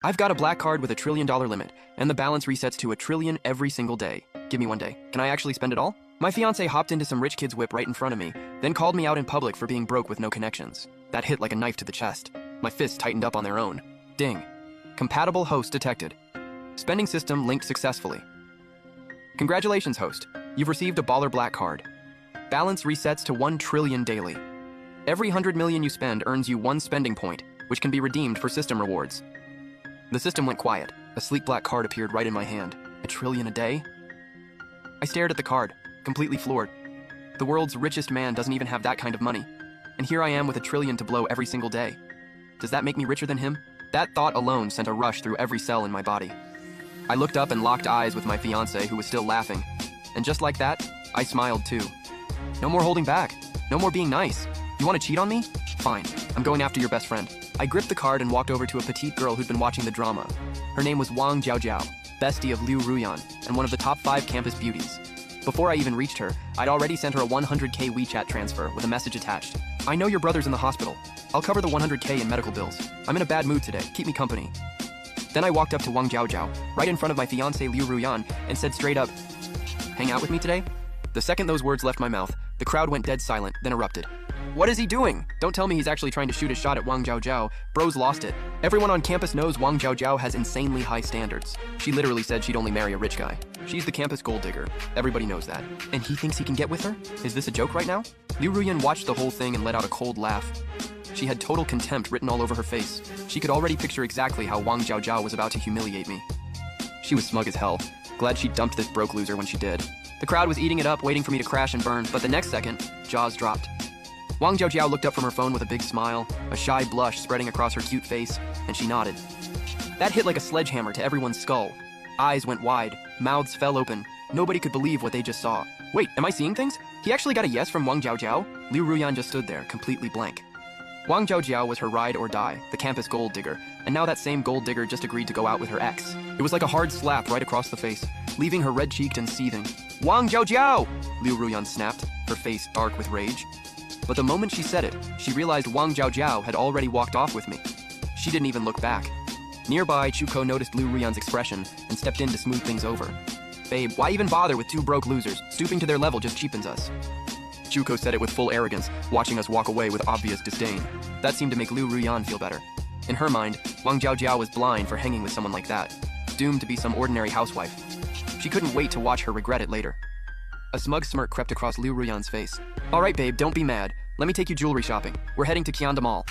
I've got a black card with $1 trillion limit, and the balance resets to $1 trillion every single day. Give me one day. Can I actually spend it all? My fiancé hopped into some rich kid's whip right in front of me, then called me out in public for being broke with no connections. That hit like a knife to the chest. My fists tightened up on their own. Ding. Compatible host detected. Spending system linked successfully. Congratulations, host. You've received a baller black card. Balance resets to $1 trillion daily. Every 100 million you spend earns you 1 spending point, which can be redeemed for system rewards. The system went quiet. A sleek black card appeared right in my hand. $1 trillion a day? I stared at the card, completely floored. The world's richest man doesn't even have that kind of money. And here I am with $1 trillion to blow every single day. Does that make me richer than him? That thought alone sent a rush through every cell in my body. I looked up and locked eyes with my fiancé, who was still laughing. And just like that, I smiled too. No more holding back. No more being nice. You want to cheat on me? Fine. I'm going after your best friend. I gripped the card and walked over to a petite girl who'd been watching the drama. Her name was Wang Jiaojiao, bestie of Liu Ruyan, and one of the top 5 campus beauties. Before I even reached her, I'd already sent her a 100K WeChat transfer with a message attached. I know your brother's in the hospital. I'll cover the 100K in medical bills. I'm in a bad mood today. Keep me company. Then I walked up to Wang Jiaojiao, right in front of my fiancé Liu Ruyan, and said straight up, "Hang out with me today?" The second those words left my mouth, the crowd went dead silent, then erupted. What is he doing? Don't tell me he's actually trying to shoot a shot at Wang Jiaojiao. Bro's lost it. Everyone on campus knows Wang Jiaojiao has insanely high standards. She literally said she'd only marry a rich guy. She's the campus gold digger. Everybody knows that. And he thinks he can get with her? Is this a joke right now? Liu Ruyan watched the whole thing and let out a cold laugh. She had total contempt written all over her face. She could already picture exactly how Wang Jiaojiao was about to humiliate me. She was smug as hell. Glad she dumped this broke loser when she did. The crowd was eating it up, waiting for me to crash and burn, but the next second, jaws dropped. Wang Jiaojiao looked up from her phone with a big smile, a shy blush spreading across her cute face, and she nodded. That hit like a sledgehammer to everyone's skull. Eyes went wide, mouths fell open. Nobody could believe what they just saw. Wait, am I seeing things? He actually got a yes from Wang Jiaojiao? Liu Ruyan just stood there, completely blank. Wang Jiaojiao was her ride or die, the campus gold digger, and now that same gold digger just agreed to go out with her ex. It was like a hard slap right across the face, leaving her red-cheeked and seething. Wang Jiaojiao! Liu Ruyan snapped, her face dark with rage. But the moment she said it, she realized Wang Jiaojiao had already walked off with me. She didn't even look back. Nearby, Chuko noticed Liu Ruyan's expression and stepped in to smooth things over. Babe, why even bother with 2 broke losers? Stooping to their level just cheapens us. Chuko said it with full arrogance, watching us walk away with obvious disdain. That seemed to make Liu Ruyan feel better. In her mind, Wang Jiaojiao was blind for hanging with someone like that, doomed to be some ordinary housewife. She couldn't wait to watch her regret it later. A smug smirk crept across Liu Ruyan's face. All right, babe, don't be mad. Let me take you jewelry shopping. We're heading to Qianda Mall.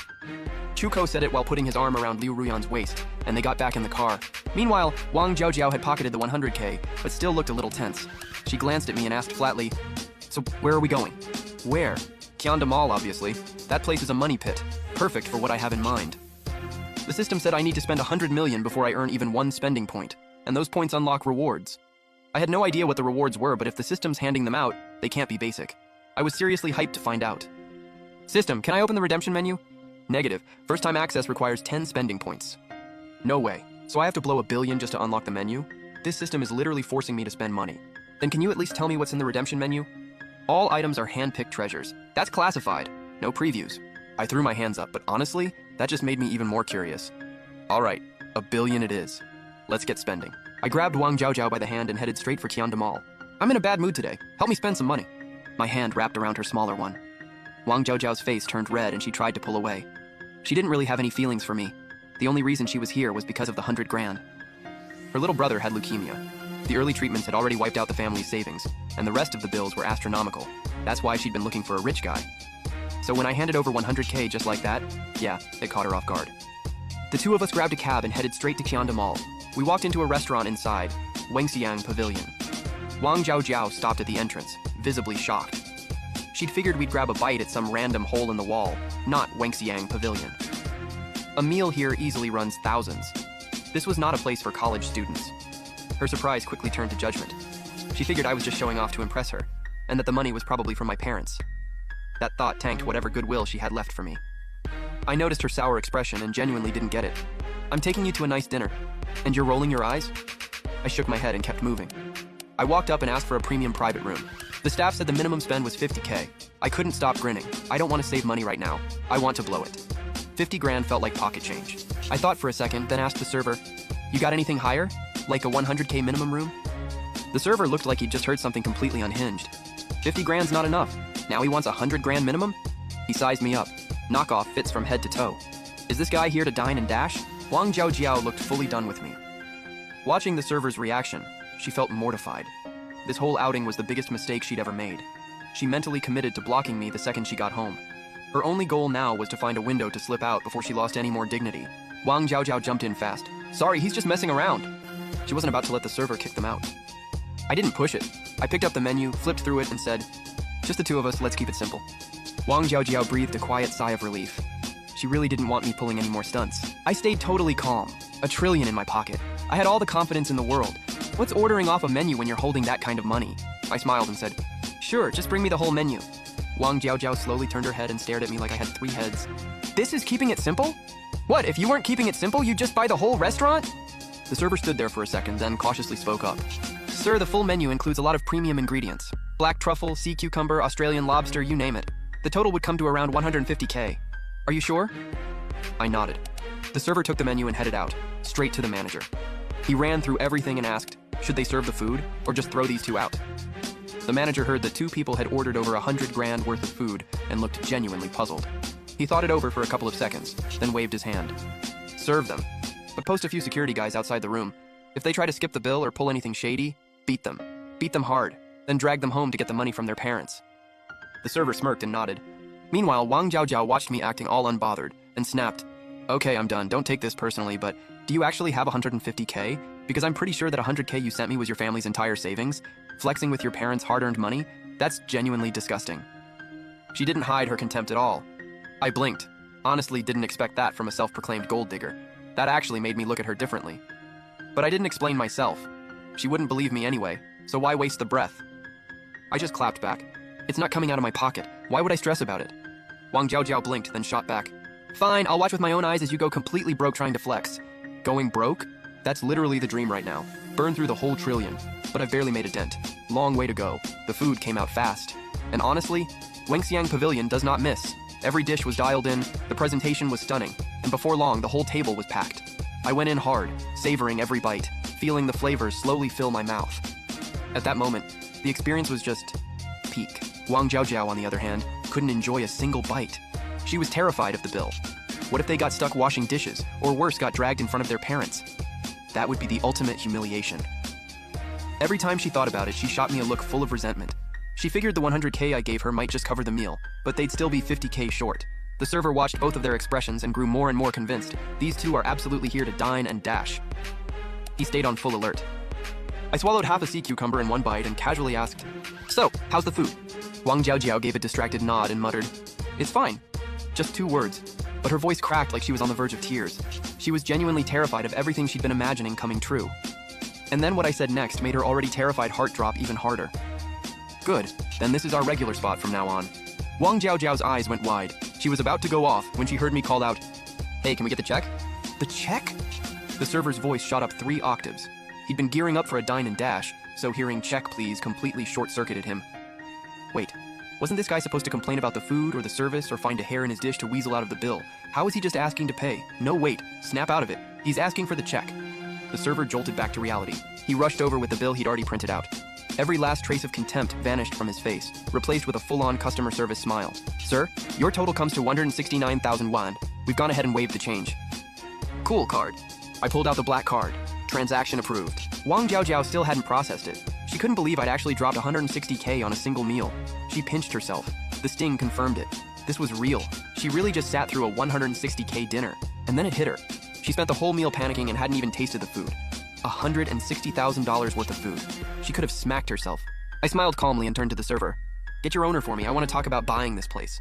Chuko said it while putting his arm around Liu Ruyan's waist, and they got back in the car. Meanwhile, Wang Jiaojiao had pocketed the 100K, but still looked a little tense. She glanced at me and asked flatly, "So where are we going?" "Where?" "Qianda Mall, obviously. That place is a money pit. Perfect for what I have in mind." The system said I need to spend 100 million before I earn even 1 spending point, and those points unlock rewards. I had no idea what the rewards were, but if the system's handing them out, they can't be basic. I was seriously hyped to find out. System, can I open the redemption menu? Negative. First-time access requires 10 spending points. No way. So I have to blow $1 billion just to unlock the menu? This system is literally forcing me to spend money. Then can you at least tell me what's in the redemption menu? All items are hand-picked treasures. That's classified. No previews. I threw my hands up, but honestly, that just made me even more curious. All right, $1 billion it is. Let's get spending. I grabbed Wang Jiaojiao by the hand and headed straight for Qianda Mall. I'm in a bad mood today. Help me spend some money. My hand wrapped around her smaller one. Wang Jiaojiao's face turned red and she tried to pull away. She didn't really have any feelings for me. The only reason she was here was because of the 100 grand. Her little brother had leukemia. The early treatments had already wiped out the family's savings, and the rest of the bills were astronomical. That's why she'd been looking for a rich guy. So when I handed over 100K just like that, yeah, it caught her off guard. The two of us grabbed a cab and headed straight to Qianda Mall. We walked into a restaurant inside, Wangxiang Pavilion. Wang Jiaojiao stopped at the entrance, visibly shocked. She'd figured we'd grab a bite at some random hole in the wall, not Wangxiang Pavilion. A meal here easily runs thousands. This was not a place for college students. Her surprise quickly turned to judgment. She figured I was just showing off to impress her, and that the money was probably from my parents. That thought tanked whatever goodwill she had left for me. I noticed her sour expression and genuinely didn't get it. I'm taking you to a nice dinner, and you're rolling your eyes? I shook my head and kept moving. I walked up and asked for a premium private room. The staff said the minimum spend was 50K. I couldn't stop grinning. I don't want to save money right now. I want to blow it. 50 grand felt like pocket change. I thought for a second, then asked the server, "You got anything higher? Like a 100K minimum room?" The server looked like he'd just heard something completely unhinged. 50 grand's not enough. Now he wants 100 grand minimum? He sized me up. Knockoff fits from head to toe. Is this guy here to dine and dash? Wang Jiao looked fully done with me. Watching the server's reaction, she felt mortified. This whole outing was the biggest mistake she'd ever made. She mentally committed to blocking me the second she got home. Her only goal now was to find a window to slip out before she lost any more dignity. Wang Jiao jumped in fast. "Sorry, he's just messing around." She wasn't about to let the server kick them out. I didn't push it. I picked up the menu, flipped through it, and said, "Just the two of us, let's keep it simple." Wang Jiao breathed a quiet sigh of relief. She really didn't want me pulling any more stunts. I stayed totally calm, $1 trillion in my pocket. I had all the confidence in the world. What's ordering off a menu when you're holding that kind of money? I smiled and said, "Sure, just bring me the whole menu." Wang Jiao slowly turned her head and stared at me like I had 3 heads. "This is keeping it simple? What, if you weren't keeping it simple, you'd just buy the whole restaurant?" The server stood there for a second, then cautiously spoke up. "Sir, the full menu includes a lot of premium ingredients. Black truffle, sea cucumber, Australian lobster, you name it. The total would come to around 150K. Are you sure?" I nodded. The server took the menu and headed out, straight to the manager. He ran through everything and asked, should they serve the food, or just throw these two out? The manager heard that 2 people had ordered over 100 grand worth of food and looked genuinely puzzled. He thought it over for a couple of seconds, then waved his hand. "Serve them, but post a few security guys outside the room. If they try to skip the bill or pull anything shady, beat them. Beat them hard, then drag them home to get the money from their parents." The server smirked and nodded. Meanwhile, Wang Jiao watched me acting all unbothered and snapped, "Okay, I'm done. Don't take this personally, but do you actually have 150K? Because I'm pretty sure that 100K you sent me was your family's entire savings. Flexing with your parents' hard-earned money? That's genuinely disgusting." She didn't hide her contempt at all. I blinked. Honestly, didn't expect that from a self-proclaimed gold digger. That actually made me look at her differently. But I didn't explain myself. She wouldn't believe me anyway, so why waste the breath? I just clapped back. "It's not coming out of my pocket. Why would I stress about it?" Wang Jiao blinked, then shot back. "Fine, I'll watch with my own eyes as you go completely broke trying to flex." Going broke? That's literally the dream right now. Burn through the whole trillion. But I've barely made a dent. Long way to go. The food came out fast. And honestly, Wengxiang Pavilion does not miss. Every dish was dialed in, the presentation was stunning, and before long the whole table was packed. I went in hard, savoring every bite, feeling the flavors slowly fill my mouth. At that moment, the experience was just peak. Wang Jiao, on the other hand, couldn't enjoy a single bite. She was terrified of the bill. What if they got stuck washing dishes, or worse, got dragged in front of their parents? That would be the ultimate humiliation. Every time she thought about it, she shot me a look full of resentment. She figured the 100K I gave her might just cover the meal, but they'd still be 50K short. The server watched both of their expressions and grew more and more convinced. These two are absolutely here to dine and dash. He stayed on full alert. I swallowed half a sea cucumber in one bite and casually asked, "So, how's the food?" Wang Jiao gave a distracted nod and muttered, "It's fine." Just 2 words, but her voice cracked like she was on the verge of tears. She was genuinely terrified of everything she'd been imagining coming true. And then what I said next made her already terrified heart drop even harder. Good, then this is our regular spot from now on. Wang Jiao's eyes went wide. She was about to go off when she heard me call out, "Hey, can we get the check?" "The check?" The server's voice shot up 3 octaves. He'd been gearing up for a dine and dash, so hearing "check please" completely short-circuited him. Wait, wasn't this guy supposed to complain about the food or the service or find a hair in his dish to weasel out of the bill? How is he just asking to pay? No, wait, snap out of it. He's asking for the check. The server jolted back to reality. He rushed over with the bill he'd already printed out. Every last trace of contempt vanished from his face, replaced with a full-on customer service smile. "Sir, your total comes to 169,000 yuan. We've gone ahead and waived the change." "Cool card." I pulled out the black card. Transaction approved. Wang Jiao still hadn't processed it. She couldn't believe I'd actually dropped 160K on a single meal. She pinched herself. The sting confirmed it. This was real. She really just sat through a 160K dinner. And then it hit her. She spent the whole meal panicking and hadn't even tasted the food. $160,000 worth of food. She could have smacked herself. I smiled calmly and turned to the server. "Get your owner for me. I want to talk about buying this place."